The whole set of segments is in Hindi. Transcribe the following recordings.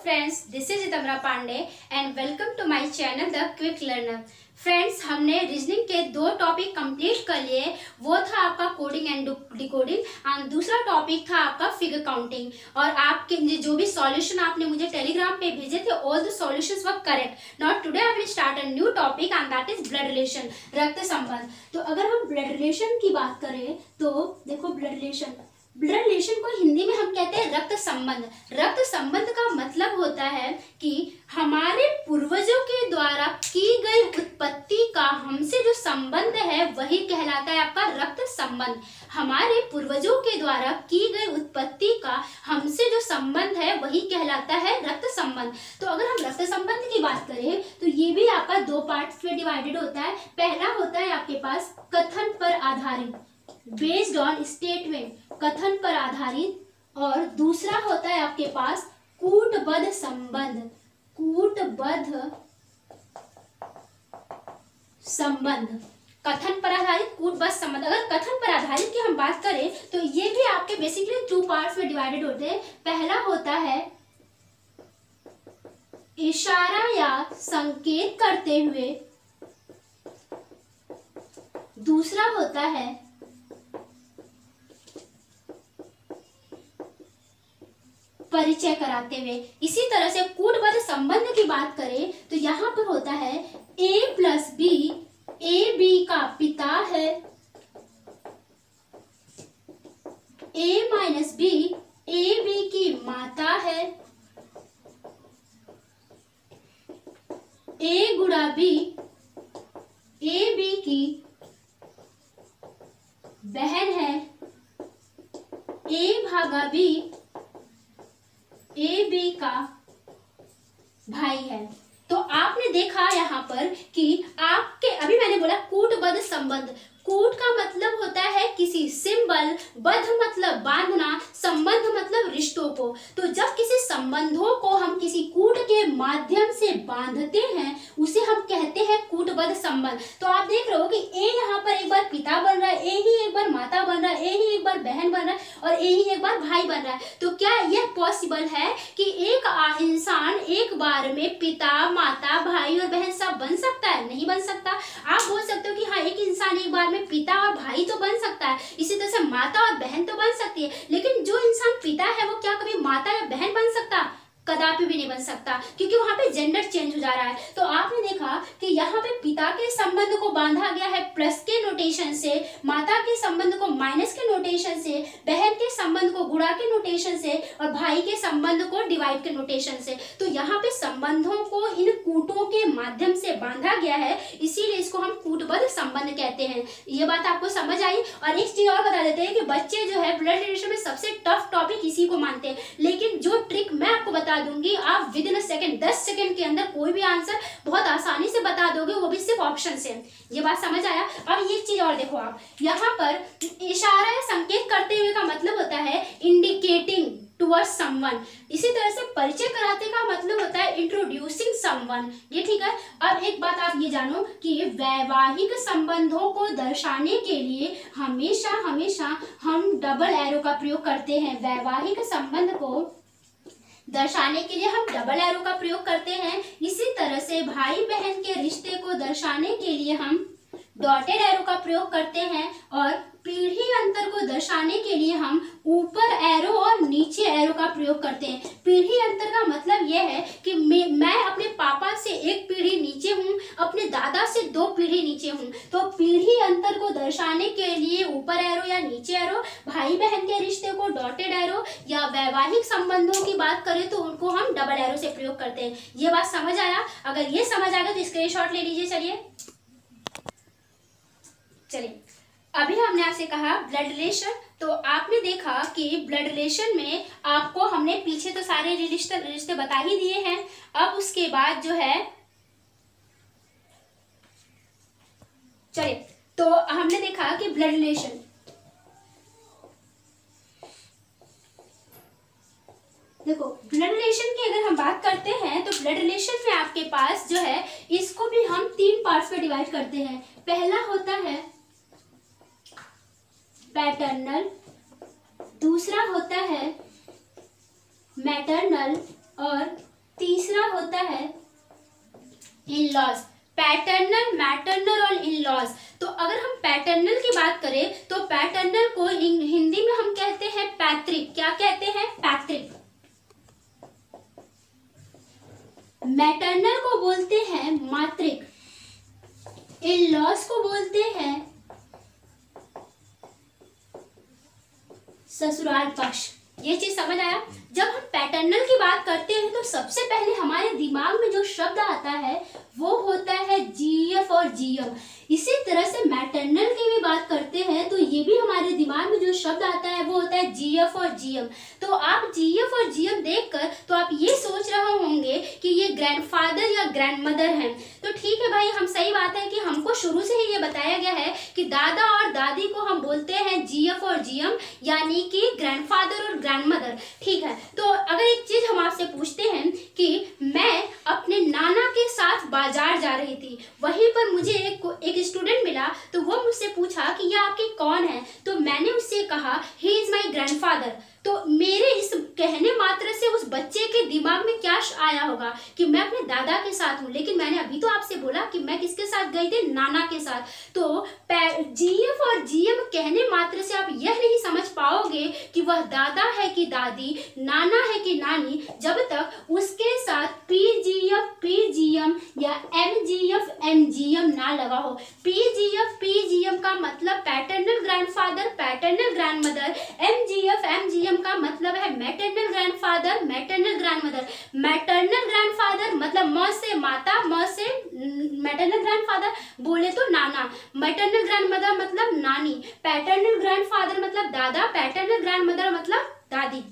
फ्रेंड्स, दिस इज इतमरा Pandey and welcome to my channel the quick learner. Friends, हमने रीजनिंग के 2 टॉपिक कंप्लीट कर लिए। वो था आपका कोडिंग एंड डिकोडिंग एंड दूसरा टॉपिक था आपका फिगर काउंटिंग। और आपके जो भी सॉल्यूशन आपने मुझे टेलीग्राम पे भेजे थे, all the solutions were correct. Now today I will start a new topic and that is blood relation, रक्त संबंध। तो अगर हम ब्लड रिलेशन की बात करें तो देखो, ब्लड रिलेशन को हिंदी में हम कहते हैं रक्त संबंध। रक्त संबंध का मतलब होता है कि हमारे पूर्वजों के द्वारा की गई उत्पत्ति का हमसे जो संबंध है वही कहलाता है आपका रक्त संबंध। हमारे पूर्वजों के द्वारा की गई उत्पत्ति का हमसे जो संबंध है वही कहलाता है रक्त संबंध। तो अगर हम रक्त संबंध की बात करें तो ये भी आपका 2 पार्ट्स में डिवाइडेड होता है। पहला होता है आपके पास कथन पर आधारित, बेस्ड ऑन स्टेटमेंट, कथन पर आधारित, और दूसरा होता है आपके पास कूटबद्ध संबंध, कूटबद्ध संबंध, कथन पर आधारित कूटबद्ध संबंध। अगर कथन पर आधारित की हम बात करें तो ये भी आपके बेसिकली 2 पार्ट्स में डिवाइडेड होते हैं। पहला होता है इशारा या संकेत करते हुए, दूसरा होता है परिचय कराते हुए। इसी तरह से कूटबद्ध संबंध की बात करें तो यहाँ पर होता है a प्लस बी, ए बी का पिता है, a माइनस बी, ए बी की माता है, a गुणा बी, ए बी की बहन है, a भागा बी, ए बी का भाई है। तो आपने देखा यहाँ पर कि आपके अभी मैंने बोला कूटबद्ध संबंध। कूट का मतलब होता है किसी सिंबल, बद्ध मतलब बांधना, संबंध मतलब रिश्तों को। तो जब किसी संबंधों को हम किसी कूट के माध्यम से बांधते हैं उसे हम कहते हैं कूटबद्ध संबंध। तो आप देख रहे हो कि ए यहाँ पर एक बार पिता बन रहा है, ए ही एक बार माता बन रहा है, ए ही एक बार बहन बन रहा है और ए ही एक बार भाई बन रहा है। तो क्या यह पॉसिबल है कि एक इंसान एक बार में पिता, माता, भाई और बहन सब बन सकता है? नहीं बन सकता। आप बोल सकते हो कि हाँ, एक इंसान एक बार में पिता और भाई तो बन सकता है, इसी तरह से माता और बहन तो बन सकती है, लेकिन जो इंसान पिता है वो क्या कभी माता या बहन बन सकता? कदापि भी नहीं बन सकता, क्योंकि वहां पे जेंडर चेंज हो जा रहा है। तो आपने देखा कि यहाँ पे पिता के संबंध को बांधा गया है प्लस के नोटेशन से, माता के संबंध को माइनस के नोटेशन से, बहन के संबंध को गुणा के नोटेशन से और भाई के संबंध को डिवाइड के नोटेशन से। तो यहाँ पे संबंधों को इन कूटों के माध्यम से बांधा गया है, इसीलिए इसको हम कूटबद्ध संबंध कहते हैं। ये बात आपको समझ आई। और एक चीज और बता देते हैं कि बच्चे जो है ब्लड रिलेशन में सबसे टफ टॉपिक इसी को मानते हैं, लेकिन जो ट्रिक मैं आपको बता दूंगी, आप with in a second, 10 second के अंदर कोई भी आंसर बहुत आसानी से बता दोगे, वो भी सिर्फ ऑप्शन से। ये बात समझ आया। अब ये चीज और देखो, आप यहाँ पर इशारा या संकेत करते हुए का मतलब होता है इंडिकेटिंग टुवर्ड्स समवन। इसी तरह से परिचय कराते का मतलब होता है इंट्रोड्यूसिंग समवन। ये ठीक है। अब एक बात आप ये जानो कि वैवाहिक संबंधों को दर्शाने के लिए हमेशा हमेशा हम डबल एरो का प्रयोग करते हैं। वैवाहिक संबंध को दर्शाने के लिए हम डबल एरो का प्रयोग करते हैं। इसी तरह से भाई बहन के रिश्ते को दर्शाने के लिए हम डॉटेड एरो का प्रयोग करते हैं, और पीढ़ी अंतर को दर्शाने के लिए हम ऊपर एरो और नीचे एरो का प्रयोग करते हैं। पीढ़ी अंतर का मतलब यह है कि मैं अपने पापा से 1 पीढ़ी नीचे हूँ, अपने दादा से 2 पीढ़ी नीचे हूँ। तो पीढ़ी अंतर को दर्शाने के लिए ऊपर एरो या नीचे एरो, भाई बहन के रिश्ते को डॉटेड एरो, या वैवाहिक संबंधों की बात करें तो उनको हम डबल एरो से प्रयोग करते हैं। ये बात समझ आया? अगर ये समझ आ गया तो स्क्रीनशॉट ले लीजिए। चलिए, अभी हमने आपसे कहा ब्लड रिलेशन। तो आपने देखा कि ब्लड रिलेशन में आपको हमने पीछे तो सारे रिश्ते बता ही दिए हैं। अब उसके बाद जो है, चलिए, तो हमने देखा कि ब्लड रिलेशन, देखो ब्लड रिलेशन की अगर हम बात करते हैं तो ब्लड रिलेशन में आपके पास जो है इसको भी हम 3 पार्ट्स में डिवाइड करते हैं। पहला होता है पैटर्नल, दूसरा होता है मैटरनल और इन लॉज, पैटर्नल, मैटरनल और इन लॉज। तो अगर हम पैटर्नल की बात करें तो पैटर्नल को हिंदी में हम कहते हैं पैतृक। क्या कहते हैं? पैतृक। मैटरनल को बोलते हैं मातृक, इन लॉज को बोलते हैं ससुराल पक्ष। ये चीज समझ आया? जब हम पैटर्नल की बात करते हैं तो सबसे पहले हमारे दिमाग में जो शब्द आता है वो होता है जीएफ और जीएम। इसी तरह से मैटरनल की भी बात करते हैं तो ये भी हमारे दिमाग में जो शब्द आता है वो होता है जीएफ और जीएम। तो आप जीएफ और जीएम देखकर तो आप ये सोच रहे होंगे कि ये ग्रैंडफादर या ग्रैंडमदर हैं। तो ठीक है भाई, हम सही बात है कि हमको शुरू से ही ये बताया गया है कि दादा और दादी को हम बोलते हैं जीएफ और जीएम, यानी कि ग्रैंडफादर और ग्रैंडमदर। ठीक है, तो अगर एक चीज हम आपसे पूछते हैं कि मैं अपने नाना के साथ बाजार जा रही थी, वहीं पर मुझे एक स्टूडेंट मिला तो वो मुझसे पूछा कि ये आपके कौन है, तो मैंने उससे कहा ही इज माई ग्रैंडफादर। तो मेरे इस कहने मात्र से उस बच्चे के दिमाग में क्या आया होगा कि मैं अपने दादा के साथ हूँ, लेकिन मैंने अभी तो आपसे बोला कि मैं किसके साथ गई थी? नाना के साथ। तो जीएफ और जीएम कहने मात्र से आप यह नहीं समझ पाओगे कि वह दादा है कि दादी, नाना है कि नानी, जब तक उसके साथ पीजीएफ पीजीएम या एमजीएफ एमजीएम ना लगा हो। पीजीएफ पीजीएम का मतलब paternal grandfather, paternal grandmother. MGF MGM का मतलब है maternal grandfather, maternal grandmother. Maternal grandfather मतलब म से माता, म से मैटरनल ग्रैंडफादर बोले तो नाना, मैटरनल ग्रैंडमदर मतलब नानी, पैटर्नल ग्रैंडफादर मतलब दादा, पैटर्नल ग्रैंडमदर मतलब दादी।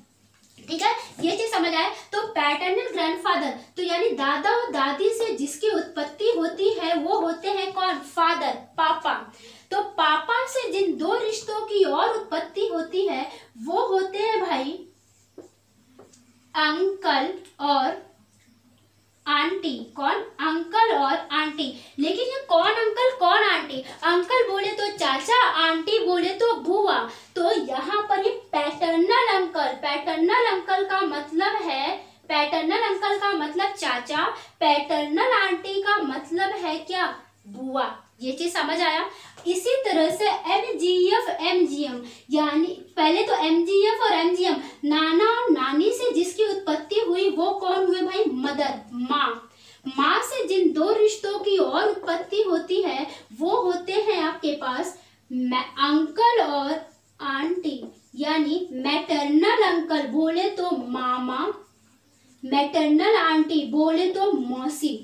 ठीक है, ये चीज समझ आए? तो पैटर्नल ग्रैंडफादर तो यानी दादा और दादी से जिसकी उत्पत्ति होती है वो होते हैं कौन? फादर, पापा। तो पापा से जिन दो रिश्तों की और उत्पत्ति होती है वो होते हैं भाई अंकल और आंटी। कौन? अंकल और आंटी। लेकिन ये कौन अंकल कौन आंटी? अंकल बोले तो चाचा, आंटी बोले तो बुआ। तो यहाँ पर ये पैटर्नल अंकल, पैटर्नल अंकल का मतलब है, पैटर्नल अंकल का मतलब चाचा, पैटर्नल आंटी का मतलब है क्या? बुआ। ये चीज समझ आया? इसी तरह से एमजीएफ एमजीएम, यानी पहले तो एमजीएफ और एमजीएम, नाना और नानी से जिसकी उत्पत्ति हुई वो कौन हुए भाई? मदर, माँ। माँ से जिन दो रिश्तों की और उत्पत्ति होती है वो होते हैं आपके पास अंकल और आंटी, यानी मैटरनल अंकल बोले तो मामा, मैटरनल आंटी बोले तो मौसी।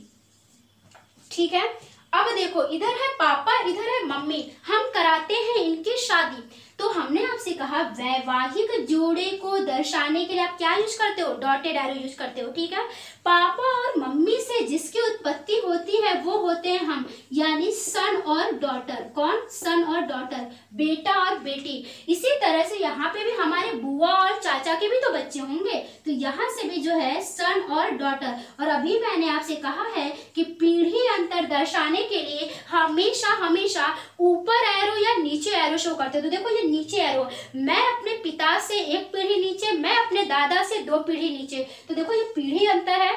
ठीक है, अब देखो इधर है पापा, इधर है मम्मी, हम कराते हैं इनकी शादी। तो हमने आपसे कहा वैवाहिक जोड़े को दर्शाने के लिए आप क्या यूज करते हो? डॉटेड एरो यूज करते हो। ठीक है, पापा और मम्मी से जिसकी उत्पत्ति होती है वो होते हैं हम, यानी सन और डॉटर। कौन? सन और डॉटर, बेटा और बेटी। इसी तरह से यहाँ पे भी हमारे बुआ और चाचा के भी तो बच्चे होंगे, तो यहाँ से भी जो है सन और डॉटर। और अभी मैंने आपसे कहा है कि पीढ़ी अंतर दर्शाने के लिए हमेशा हमेशा ऊपर एरो या नीचे एरो शो करते हो। तो देखो ये नीचे एरो, मैं अपने पिता से एक पीढ़ी नीचे, मैं अपने दादा से दो पीढ़ी नीचे। तो देखो ये पीढ़ी अंतर है,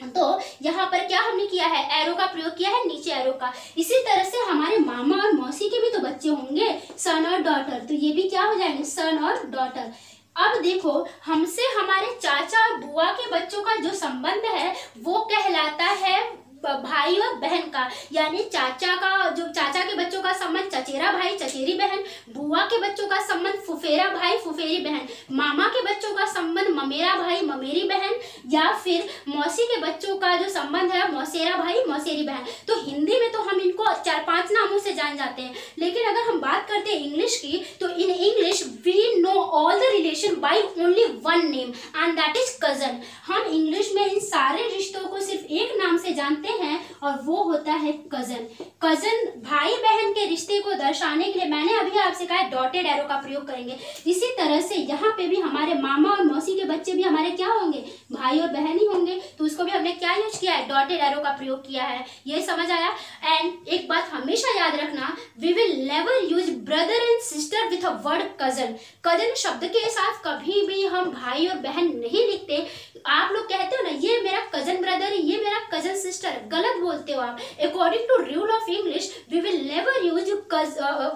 तो यहाँ पर क्या हमने किया है? एरो का प्रयोग किया है, नीचे एरो का। इसी तरह से हमारे मामा और मौसी के भी तो बच्चे होंगे, सन और डॉटर, तो ये भी क्या हो जाएंगे? सन और डॉटर। अब देखो हमसे हमारे चाचा और बुआ के बच्चों का जो संबंध है वो कहलाता है भाई और बहन का, यानी चाचा का, जो चाचा के बच्चों का संबंध चचेरा भाई चचेरी बहन, बुआ के बच्चों का संबंध फुफेरा भाई फुफेरी बहन, मामा के बच्चों का संबंध ममेरा भाई ममेरी बहन, या फिर मौसी के बच्चों का जो संबंध है मौसेरा भाई मौसेरी बहन। तो हिंदी में तो हम इनको 4-5 नामों से जान जाते हैं, लेकिन अगर हम बात करते हैं इंग्लिश की, तो in English we know all the relation by only one name and that is cousin. हम इंग्लिश में इन सारे रिश्तों को सिर्फ एक नाम से जानते हैं और वो होता है कजन। कजन भाई बहन के रिश्ते को दर्शाने के लिए मैंने अभी आपसे कहा डॉटेड एरो का प्रयोग करेंगे। इसी तरह से यहाँ पे भी हमारे मामा और मौसी के बच्चे भी हमारे क्या होंगे? भाई और बहन ही होंगे, तो उसको भी हमने क्या यूज किया है? डॉटेड एरो का प्रयोग किया है। ये समझ आया? एंड एक बात हमेशा याद रखना, we will never use brother and sister with a word cousin. Cousin शब्द के साथ कभी भी हम भाई और बहन नहीं लिखते। आप लोग कहते हो ना ये मेरा कजन ब्रदर है, ये मेरा कजन सिस्टर, गलत बोलते हो आप। According to rule of English we will never use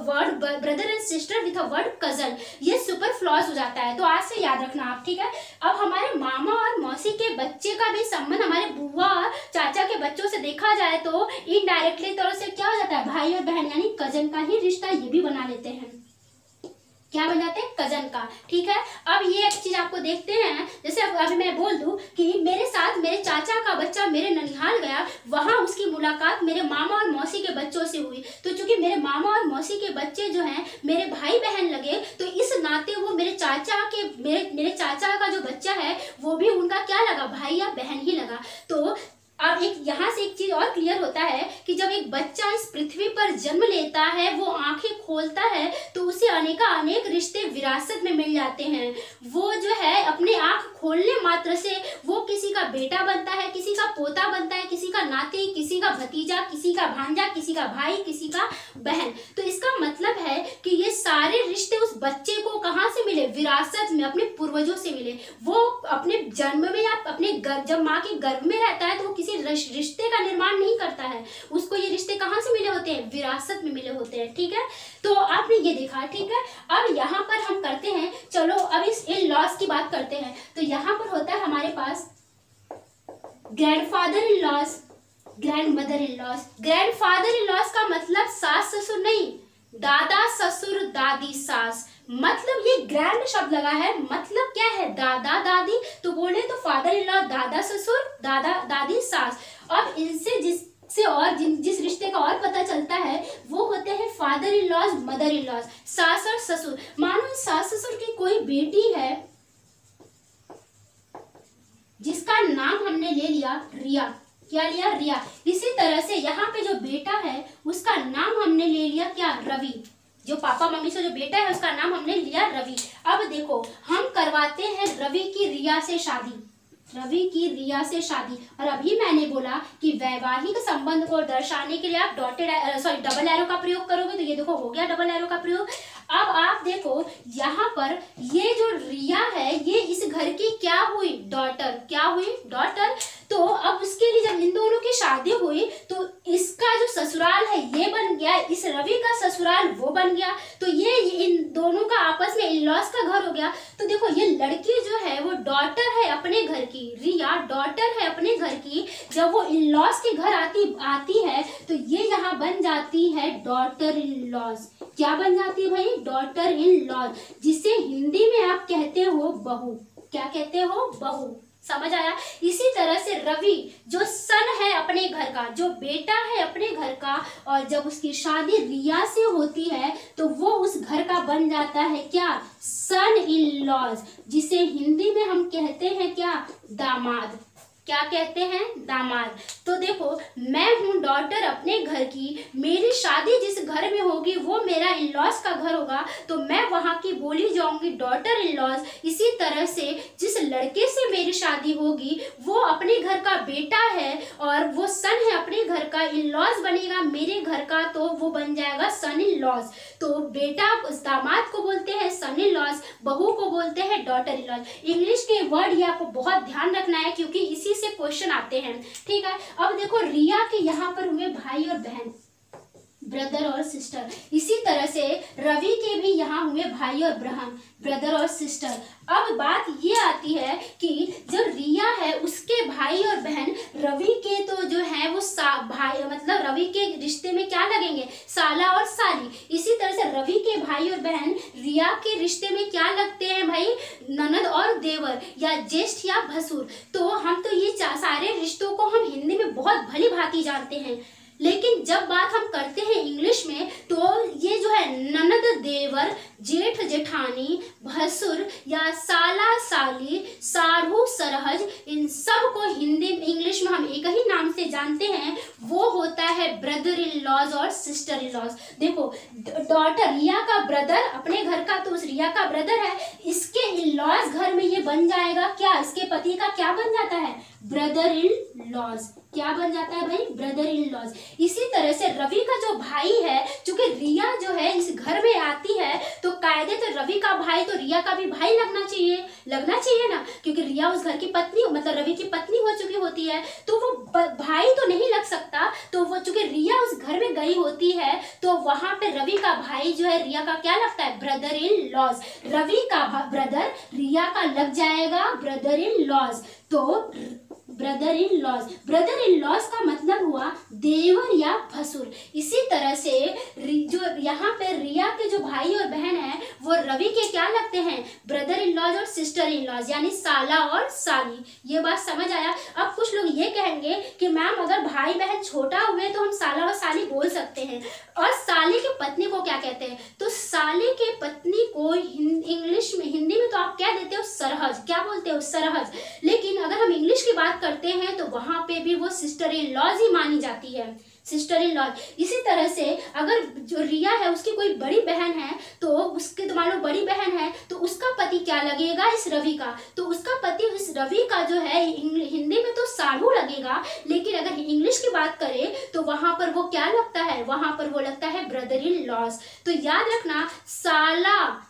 word brother and sister with a word cousin, ये सुपरफ्लूअस हो जाता है, तो आज से याद रखना आप, ठीक है। अब हमारे मामा और मौसी के बच्चे का भी संबंध हमारे बुआ चाचा के बच्चों से देखा जाए तो इनडायरेक्टली तौर से क्या हो जाता है, भाई और बहन यानी कजन का ही रिश्ता ये भी बना लेते हैं। क्या बन जाते हैं, कजन का, ठीक है। अब ये एक चीज आपको देखते हैं, जैसे अभी मैं बोल दूं कि मेरे साथ मेरे चाचा का बच्चा मेरे ननिहाल गया, वहां उसकी मुलाकात मेरे मामा और मौसी के बच्चों से हुई, तो चूंकि मेरे मामा और मौसी के बच्चे जो हैं मेरे भाई बहन लगे, तो इस नाते वो मेरे चाचा का जो बच्चा है वो भी उनका क्या लगा, भाई या बहन ही लगा। तो अब एक यहाँ से एक चीज और क्लियर होता है कि जब एक बच्चा इस पृथ्वी पर जन्म लेता है, वो आंखें खोलता है, तो उसे अनेक रिश्ते विरासत में मिल जाते हैं। वो जो है अपने आंख खोलने मात्र से वो किसी का बेटा बनता है, किसी का पोता बनता है, किसी का नाती, किसी का भतीजा, किसी का भांजा, किसी का भाई, किसी का बहन। तो इसका मतलब है कि ये सारे रिश्ते उस बच्चे को कहाँ से मिले, विरासत में, अपने पूर्वजों से मिले। वो अपने जन्म में या अपने जब माँ के गर्भ में रहता है तो वो रिश्ते का निर्माण नहीं करता है, उसको ये रिश्ते कहाँ से मिले होते हैं, विरासत में मिले होते हैं, ठीक है। तो आपने ये देखा, ठीक है। अब यहाँ पर हम करते हैं, चलो अब इस इन लॉज की बात करते हैं। तो यहाँ पर होता है हमारे पास grandfather in laws, grandmother in laws. Grandfather in laws का मतलब सास ससुर नहीं, दादा ससुर दादी सास, मतलब ये ग्रैंड शब्द लगा है, मतलब क्या है, दादा दादी। तो बोले तो फादर इन लॉ दादा ससुर, दादा दादी सास। अब इनसे जिस रिश्ते का और पता चलता है वो होते हैं father in laws, mother in laws, सास और ससुर। मानो सास ससुर की कोई बेटी है जिसका नाम हमने ले लिया रिया, क्या लिया, रिया। इसी तरह से यहाँ पे जो बेटा है उसका नाम हमने ले लिया क्या, रवि। जो पापा मम्मी से जो बेटा है उसका नाम हमने लिया रवि। अब देखो हम करवाते हैं रवि की रिया से शादी, रवि की रिया से शादी। और अभी मैंने बोला कि वैवाहिक संबंध को दर्शाने के लिए आप डबल एरो का प्रयोग करोगे, तो ये देखो हो गया डबल एरो का प्रयोग। अब आप देखो यहाँ पर ये जो रिया है ये इस घर की क्या हुई, डॉटर, क्या हुई, डॉटर। तो अब उसके लिए जब इन दोनों की शादी हुई तो इसका जो ससुराल है ये बन गया, इस रवि का ससुराल वो बन गया, तो ये इन दोनों का आपस में इन-लॉज का घर हो गया। तो देखो ये लड़की जो है वो डॉटर है अपने घर की, रिया डॉटर है अपने घर की, जब वो इन-लॉज के घर आती है तो ये यहाँ बन जाती है डॉटर इन-लॉज। क्या बन जाती है भाई, डॉटर इन-लॉज, जिसे हिंदी में आप कहते हो बहू। क्या कहते हो, बहू। समझ आया। इसी तरह से रवि जो सन है अपने घर का, जो बेटा है अपने घर का, और जब उसकी शादी रिया से होती है तो वो उस घर का बन जाता है क्या, सन इन लॉज, जिसे हिंदी में हम कहते हैं क्या, दामाद। क्या कहते हैं, दामाद। तो देखो मैं हूँ डॉटर अपने घर की, मेरी शादी जिस घर में होगी वो मेरा इन लॉज का घर होगा, तो मैं वहाँ की बोली जाऊंगी डॉटर इन लॉज। इसी तरह से जिस लड़के से मेरी शादी होगी वो अपने घर का बेटा है और वो सन है अपने घर का, इन लॉज बनेगा मेरे घर का, तो वो बन जाएगा सन इन लॉज। तो बेटा दामाद को बोलते हैं सन इन लॉज, बहू को बोलते हैं डॉटर इन लॉज। इंग्लिश के वर्ड ये आपको बहुत ध्यान रखना है क्योंकि इसी से क्वेश्चन आते हैं, ठीक है। अब देखो रिया के यहाँ पर हुए भाई और बहन, ब्रदर और सिस्टर। इसी तरह से रवि के भी यहाँ हुए भाई और बहन, ब्रदर और सिस्टर। अब बात ये आती है कि जो रिया है उसके भाई और बहन रवि के तो जो है वो भाई, मतलब रवि के रिश्ते में क्या लगेंगे, साला और साली। इसी तरह से रवि के भाई और बहन रिया के रिश्ते में क्या लगते हैं भाई, ननद और देवर, या ज्येष्ठ या भसुर। तो हम तो ये सारे रिश्तों को हम हिंदी में बहुत भली भांति जानते हैं, लेकिन जब बात हम करते हैं इंग्लिश में तो ये जो है ननद देवर, जेठ जेठानी, भसुर या साला साली, साढ़ू सरहज, इन सब को हिंदी इंग्लिश में हम एक ही नाम से जानते हैं, वो होता है ब्रदर इन लॉज और सिस्टर इन लॉज। देखो डॉटर रिया का ब्रदर अपने घर का, तो उस रिया का ब्रदर है, इसके इन लॉज घर में ये बन जाएगा क्या, इसके पति का क्या बन जाता है, ब्रदर इन लॉज। क्या बन जाता है भाई? Brother in laws. इसी तरह से रवि का जो भाई है, चूंकि रिया जो है इस घर में आती है तो कायदे तो रवि का भाई तो रिया का भी भाई लगना चाहिए ना, क्योंकि रिया उस घर की पत्नी मतलब रवि की पत्नी हो चुकी होती है, तो वो भाई तो नहीं लग सकता। तो वो चूंकि रिया उस घर में गई होती है तो वहां पे रवि का भाई जो है रिया का क्या लगता है? Brother in laws. रवि का ब्रदर रिया का लग जाएगा ब्रदर इन लॉज। तो ब्रदर इन लॉज का मतलब हुआ देवर या भसुर। इसी तरह से जो यहाँ पे रिया के जो भाई और बहन है वो रवि के क्या लगते हैं? ब्रदर इन लॉज और सिस्टर इन लॉज, यानी साला और साली। ये बात समझ आया? अब कुछ लोग ये कहेंगे कि मैम अगर भाई बहन छोटा हुए तो हम साला और साली बोल सकते हैं, और साली की पत्नी को क्या कहते हैं? तो साली के पत्नी को इंग्लिश में, हिंदी में तो आप क्या देते हो? सरहज। क्या बोलते हो? सरहज। लेकिन अगर हम इंग्लिश की बात करते हैं तो वहां पे भी वो सिस्टर इन लॉज ही मानी जाती है, सिस्टर इन लॉज। इसी तरह से अगर जो रिया है उसकी कोई बड़ी बहन है तो उसके, तो मान लो बड़ी बहन है तो उसका पति क्या लगेगा? इस रवि का। तो उसका पति इस रवि का जो है हिंदी में तो सालू लगेगा, लेकिन अगर इंग्लिश की बात करें तो वहां पर वो क्या लगता है? वहां पर वो लगता है ब्रदर इन लॉज। तो याद रखना, साला,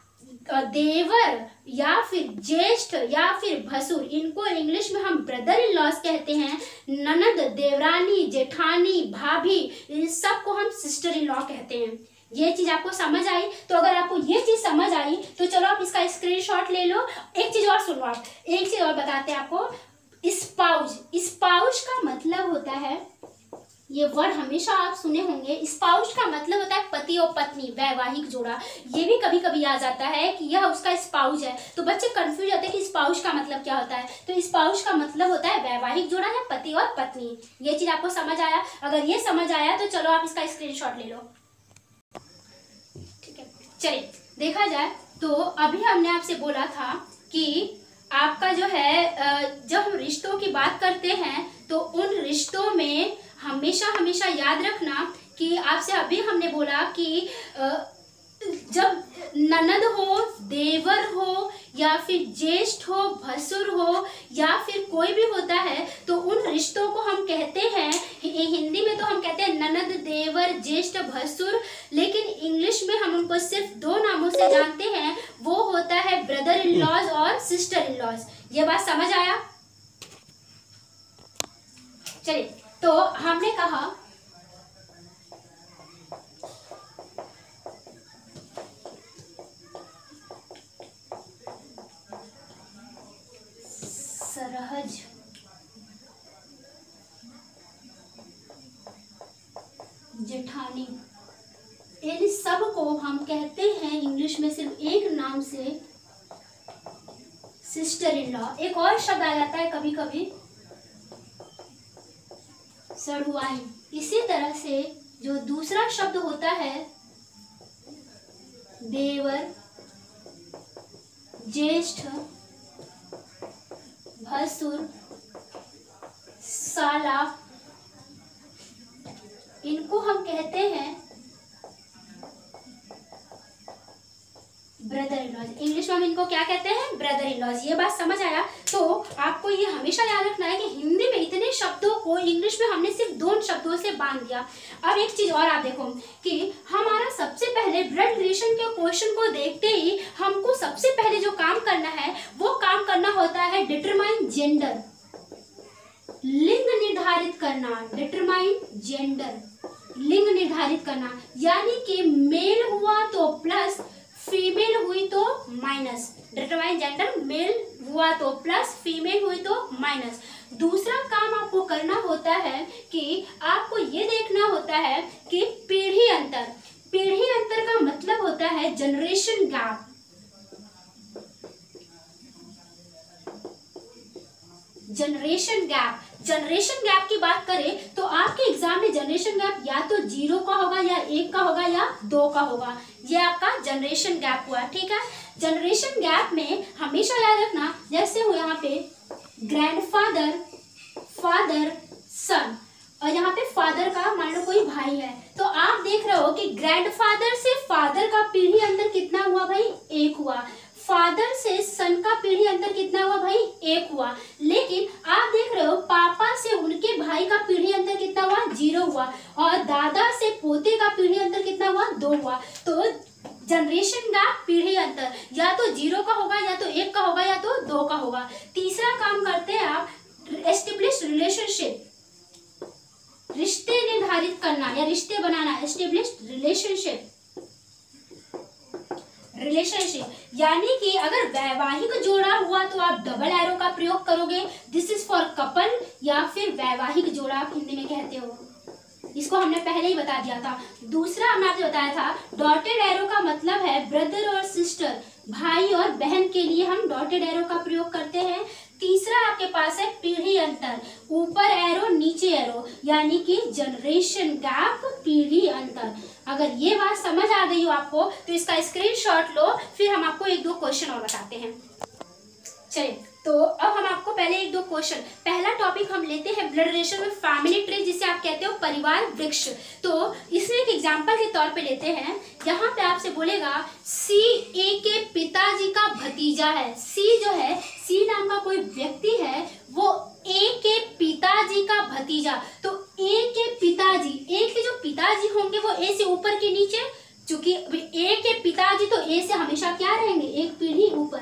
देवर या फिर ज्येष्ठ या फिर भसुर, इनको इंग्लिश में हम ब्रदर इन लॉज कहते हैं। ननद, देवरानी, जेठानी, भाभी, इन सब को हम सिस्टर इन लॉ कहते हैं। ये चीज आपको समझ आई? तो अगर आपको ये चीज समझ आई तो चलो आप इसका स्क्रीनशॉट ले लो। एक चीज और सुनो, आप एक चीज और बताते हैं आपको। स्पाउस का मतलब होता है, ये वर्ड हमेशा आप सुने होंगे, स्पाउस का मतलब होता है पति और पत्नी, वैवाहिक जोड़ा। ये भी कभी कभी आ जाता है कि यह उसका स्पाउस है, तो बच्चे कंफ्यूज होते हैं कि स्पाउस का मतलब क्या होता है। तो स्पाउस का मतलब होता है वैवाहिक जोड़ा है, पति और पत्नी। ये चीज आपको समझ आया? अगर ये समझ आया तो चलो आप इसका स्क्रीनशॉट ले लो। ठीक है, चलिए देखा जाए तो अभी हमने आपसे बोला था कि आपका जो है, जब हम रिश्तों की बात करते हैं तो उन रिश्तों में हमेशा याद रखना कि आपसे अभी हमने बोला कि जब ननद हो, देवर हो या फिर ज्येष्ठ हो, भसुर हो या फिर कोई भी होता है तो उन रिश्तों को हम कहते हैं, हिंदी में तो हम कहते हैं ननद, देवर, ज्येष्ठ, भसुर, लेकिन इंग्लिश में हम उनको सिर्फ दो नामों से जानते हैं, वो होता है ब्रदर इन लॉज और सिस्टर इन लॉज। ये बात समझ आया? चलिए, तो हमने कहा सरहज, जेठानी, इन सब को हम कहते हैं इंग्लिश में सिर्फ एक नाम से, सिस्टर इन लॉ। एक और शब्द आ जाता है कभी कभी, सड़ुआइन। इसी तरह से जो दूसरा शब्द होता है देवर, ज्येष्ठ, भसुर, साला, इनको हम कहते हैं ब्रदर इन लॉज। इंग्लिश में हम इनको क्या कहते हैं? Brother in laws. ये बात समझ आया? तो आपको ये हमेशा याद रखना है कि हिंदी में इतने शब्दों को इंग्लिश में हमने सिर्फ दो शब्दों से बांध दिया। अब एक चीज और आप देखो कि हमारा सबसे पहले ब्लड रिलेशन के क्वेश्चन को देखते ही हमको सबसे पहले जो काम करना है वो काम करना होता है डिटरमाइन जेंडर, लिंग निर्धारित करना। डिटरमाइन जेंडर, लिंग निर्धारित करना, यानी कि मेल हुआ तो प्लस, फीमेल हुई तो माइनस। डिटरमाइन जेंडर, मेल हुआ तो प्लस, फीमेल हुई तो माइनस। दूसरा काम आपको करना होता है कि आपको ये देखना होता है कि पीढ़ी अंतर। पीढ़ी अंतर का मतलब होता है generation gap. Generation gap, generation gap की बात करें तो आपके एग्जाम में जनरेशन गैप या तो 0 का होगा या 1 का होगा या 2 का होगा। ये आपका जनरेशन गैप हुआ, ठीक है। जनरेशन गैप में हमेशा याद रखना, जैसे हो यहाँ पे ग्रैंडफादर, फादर, सन, और यहाँ पे फादर का मान लो कोई भाई है तो आप देख रहे हो कि ग्रैंडफादर से फादर का पीढ़ी अंतर कितना हुआ भाई? 1 हुआ। फादर से सन का पीढ़ी अंतर कितना हुआ भाई? 1 हुआ। लेकिन आप देख रहे हो पापा से उनके भाई का पीढ़ी अंतर कितना हुआ, 0 हुआ, और दादा से पोते का पीढ़ी अंतर कितना हुआ, 2 हुआ। तो जनरेशन गैप, पीढ़ी अंतर या तो 0 का होगा, या तो 1 का होगा, या तो 2 का होगा। तीसरा काम करते हैं आप, एस्टेब्लिश रिलेशनशिप, रिश्ते निर्धारित करना या रिश्ते बनाना, एस्टेब्लिश रिलेशनशिप, यानी कि अगर वैवाहिक जोड़ा हुआ तो आप डबल एरो का प्रयोग करोगे, दिस इज फॉर कपल, या फिर वैवाहिक जोड़ा आप हिंदी में कहते हो, इसको हमने पहले ही बता दिया था। दूसरा हमने आपसे बताया था, डॉटेड एरो का मतलब है ब्रदर और सिस्टर, भाई और बहन के लिए हम डॉटेड एरो का प्रयोग करते हैं। तीसरा आपके पास है पीढ़ी अंतर, ऊपर एरो नीचे एरो, यानी कि जनरेशन गैप, पीढ़ी अंतर। अगर ये बात समझ आ गई हो आपको तो इसका स्क्रीनशॉट लो, फिर हम आपको 1-2 क्वेश्चन और बताते हैं। चलिए, तो अब हम आपको पहले 1-2 क्वेश्चन, पहला टॉपिक हम लेते हैं ब्लड रिलेशन में फैमिली ट्री, जिसे आप कहते हो परिवार वृक्ष। तो इसमें एक एग्जांपल के तौर पे लेते हैं, यहाँ पे आपसे बोलेगा सी ए के पिताजी का भतीजा है। सी जो है, सी नाम का कोई व्यक्ति है, वो ए के पिताजी का भतीजा। तो ए के पिताजी, ए के जो पिताजी होंगे वो ए से ऊपर के नीचे, चूंकि ए के पिताजी तो ए से हमेशा क्या रहेंगे, एक पीढ़ी ऊपर।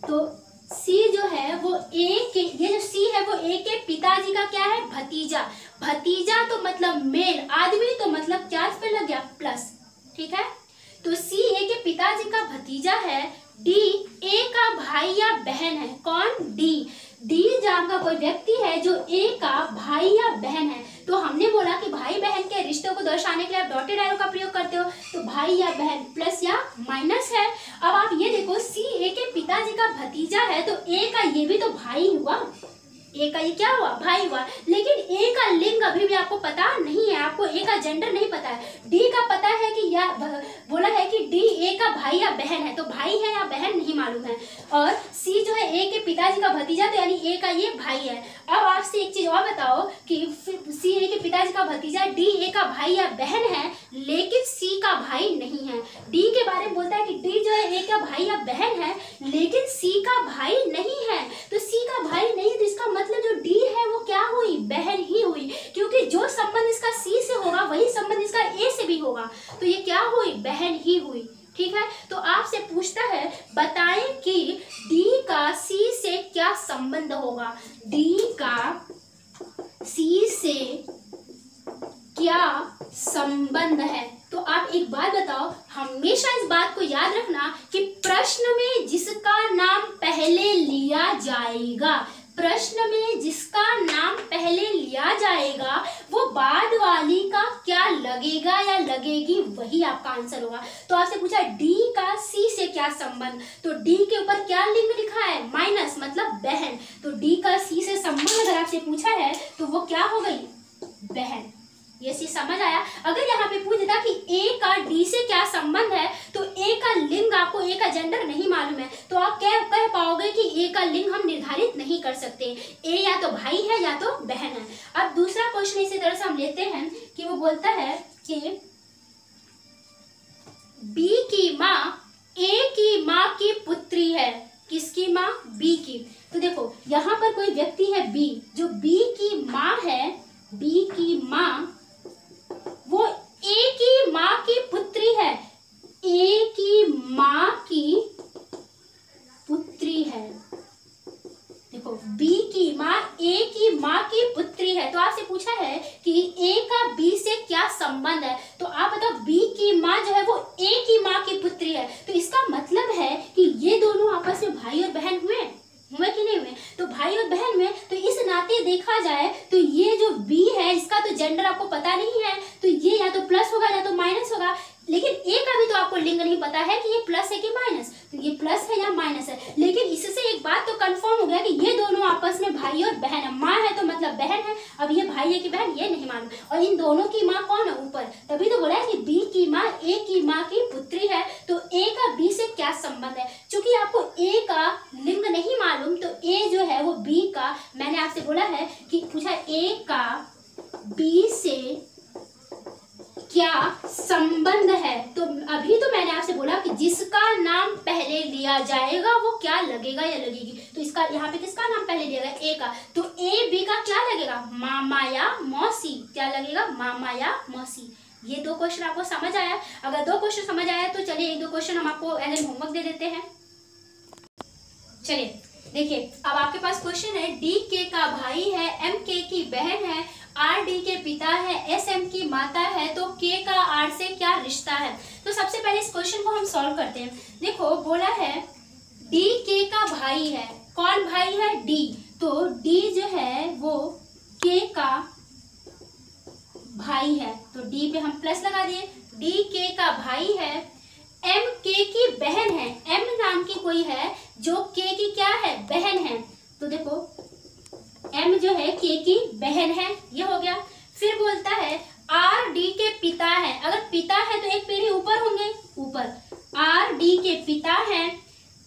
तो सी जो है वो ए के, ये जो सी है वो ए के पिताजी का क्या है, भतीजा। भतीजा तो मतलब मेल, आदमी तो मतलब क्या पे लग गया, प्लस, ठीक है। तो सी ए के पिताजी का भतीजा है। डी ए का भाई या बहन है। कौन, डी। डी नाम का कोई व्यक्ति है जो ए का भाई या बहन है। तो हमने बोला कि भाई बहन के रिश्तों को दर्शाने के लिए आप डॉटेड एरो का प्रयोग करते हो, तो भाई या बहन प्लस या माइनस है। अब आप ये देखो, सी ए के पिताजी का भतीजा है, तो ए का ये भी तो भाई हुआ, ए का ये क्या हुआ, भाई हुआ। लेकिन ए का लिंग अभी भी आपको पता नहीं है, आपको ए का जेंडर नहीं पता है। डी का पता है कि या बोला है कि डी ए का भाई या बहन है, तो भाई है या बहन नहीं मालूम है। और सी जो है ए के पिताजी का भतीजा, तो यानी ए का ये भाई है। अब आपसे एक चीज और बताओ कि सी ए के पिताजी का भतीजा, डी ए का भाई या बहन है, लेकिन सी का भाई नहीं है। डी के बारे में बोलता है कि डी जो है ए का भाई या बहन है, लेकिन सी का भाई नहीं है। तो सी का भाई नहीं, तो इसका मतलब जो डी है वो क्या हुई, बहन ही हुई, क्योंकि जो संबंध इसका सी से होगा वही संबंध इसका ए से भी होगा। तो ये क्या हुई, बहन ही हुई, ठीक है। तो आपसे पूछता है, बताएं कि डी का सी से क्या संबंध होगा। डी का सी से क्या संबंध है। तो आप एक बात बताओ, हमेशा इस बात को याद रखना कि प्रश्न में जिसका नाम पहले लिया जाएगा, प्रश्न में जिसका नाम पहले लिया जाएगा वो बाद वाली का क्या लगेगा या लगेगी, वही आपका आंसर होगा। तो आपसे पूछा डी का सी से क्या संबंध, तो डी के ऊपर क्या लिंग लिखा है, माइनस, मतलब बहन। तो डी का सी से संबंध अगर आपसे पूछा है तो वो क्या हो गई, बहन। ये चीज समझ आया। अगर यहाँ पे पूछ देता कि ए का डी से क्या संबंध है, तो ए का लिंग, आपको ए का जेंडर नहीं मालूम है, तो आप क्या कह पाओगे कि ए का लिंग हम निर्धारित नहीं कर सकते, ए या तो भाई है या तो बहन है। अब दूसरा क्वेश्चन इसी तरह से हम लेते हैं कि वो बोलता है कि बी की माँ ए की माँ की पुत्री है। किसकी माँ, बी की। तो देखो यहाँ पर कोई व्यक्ति है बी, जो बी की माँ है, बी की माँ वो ए की माँ की पुत्री है, ए की माँ की पुत्री है। देखो बी की माँ ए की माँ की पुत्री है। तो आपसे पूछा है कि ए का बी से क्या संबंध है, तो आप बताओ बी की माँ जो है वो ए की माँ की पुत्री है, तो इसका मतलब है कि ये दोनों आपस में भाई और बहन हुए कि नहीं हुए। तो भाई और बहन में, तो इस नाते देखा जाए तो ये जो बी है इसका तो जेंडर आपको पता नहीं है, तो ये या तो प्लस होगा या तो माइनस होगा। लेकिन ए का भी तो आपको लिंग नहीं पता है कि ये प्लस है कि माइनस, तो ये प्लस है या माइनस है। लेकिन इससे एक बात तो कंफर्म हो गया कि ये दोनों आपस में भाई और बहन है। माँ है तो मतलब बहन है, अब ये भाई है कि बहन ये नहीं मालूम। और इन दोनों की माँ कौन है, ऊपर, तभी तो बोला है कि बी की माँ ए की माँ की पुत्री है। तो ए का बी से क्या संबंध है, क्योंकि आपको ए का लिंग नहीं मालूम, तो ए जो है वो बी का, मैंने आपसे बोला है कि पूछा ए का बी से क्या संबंध है। तो अभी तो मैंने आपसे बोला कि जिसका नाम पहले लिया जाएगा वो क्या लगेगा या लगेगी। तो इसका यहाँ पे किसका नाम पहले लिया गया, ए का, तो ए बी का क्या लगेगा, मामा या मौसी। क्या लगेगा, मामा या मौसी। ये 2 क्वेश्चन आपको समझ आया। अगर 2 क्वेश्चन समझ आया तो चलिए 1-2 क्वेश्चन हम आपको एज एन होमवर्क दे देते हैं। चलिए देखिए, अब आपके पास क्वेश्चन है, डी के का भाई है, एम के की बहन है, आर डी के पिता है, एस एम की माता है, तो के का आर से क्या रिश्ता है। तो सबसे पहले इस क्वेश्चन को हम सॉल्व करते हैं। देखो बोला है डी के का भाई है, कौन भाई है, डी। तो डी जो है वो के का भाई है, तो डी पे हम प्लस लगा दिए, डी के का भाई है। एम के की बहन है, एम नाम की कोई है जो के की क्या है, बहन है। तो देखो एम जो है के की बहन है, ये हो गया। फिर बोलता है आर डी के पिता है, अगर पिता है तो एक पीढ़ी ऊपर होंगे, ऊपर आर डी के पिता है।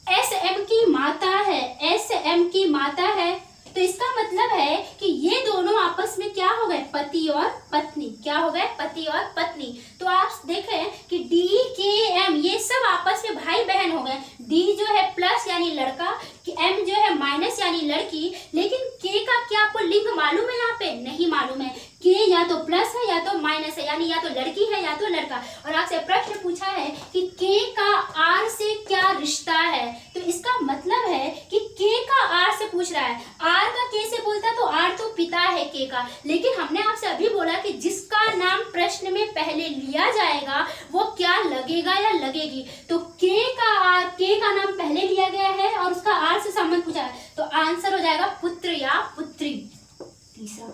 एस एम की माता है, एस एम की माता है, तो इसका मतलब है कि ये दोनों आपस में क्या हो गए, पति और पत्नी। क्या हो गए, पति और पत्नी। तो आप देखें कि डी के एम ये सब आपस में भाई बहन हो गए। डी जो है प्लस यानी लड़का, एम जो है माइनस यानी लड़की। लेकिन के का क्या आपको लिंक मालूम है, यहाँ पे नहीं मालूम है। के या तो प्लस है या तो माइनस है, यानी या तो लड़की है या तो लड़का। और आपसे प्रश्न पूछा है कि के का आर से क्या रिश्ता है, तो इसका मतलब है कि के का आर से पूछ रहा है। आर का के से बोलता तो आर तो पिता है के का, लेकिन हमने आपसे अभी बोला कि जिसका नाम प्रश्न में पहले लिया जाएगा वो क्या लगेगा या लगेगी। तो के का आर, के का नाम पहले लिया गया है और उसका आर से संबंध पूछा है, तो आंसर हो जाएगा पुत्र या पुत्री। तीसरा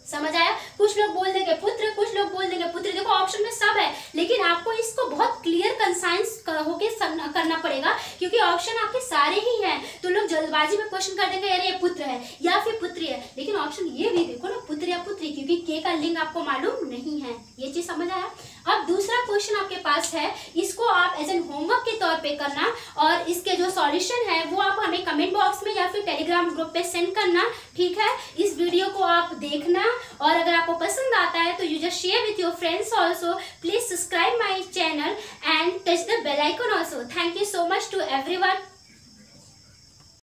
समझ आया। कुछ लोग बोल देंगे पुत्र, कुछ लोग बोल देंगे पुत्री। देखो ऑप्शन में सब है, लेकिन आपको इसको बहुत क्लियर कंसाइंस होके करना पड़ेगा, क्योंकि ऑप्शन आपके सारे ही हैं। तो लोग जल्दबाजी में क्वेश्चन कर देंगे अरे ये पुत्र है या फिर पुत्री है, लेकिन ऑप्शन ये भी देखो ना, पुत्र या पुत्री, क्योंकि के का लिंग आपको मालूम नहीं है। ये चीज समझ आया। अब दूसरा क्वेश्चन आपके पास है, इसको आप एज एन होमवर्क के तौर पे करना, और इसके जो सॉल्यूशन है वो आप हमें कमेंट बॉक्स में या फिर टेलीग्राम ग्रुप पे सेंड करना, ठीक है। इस वीडियो को आप देखना, और अगर आपको पसंद आता है तो you just share with your friends also. Please subscribe my channel and touch the bell icon also. Thank you so much to everyone.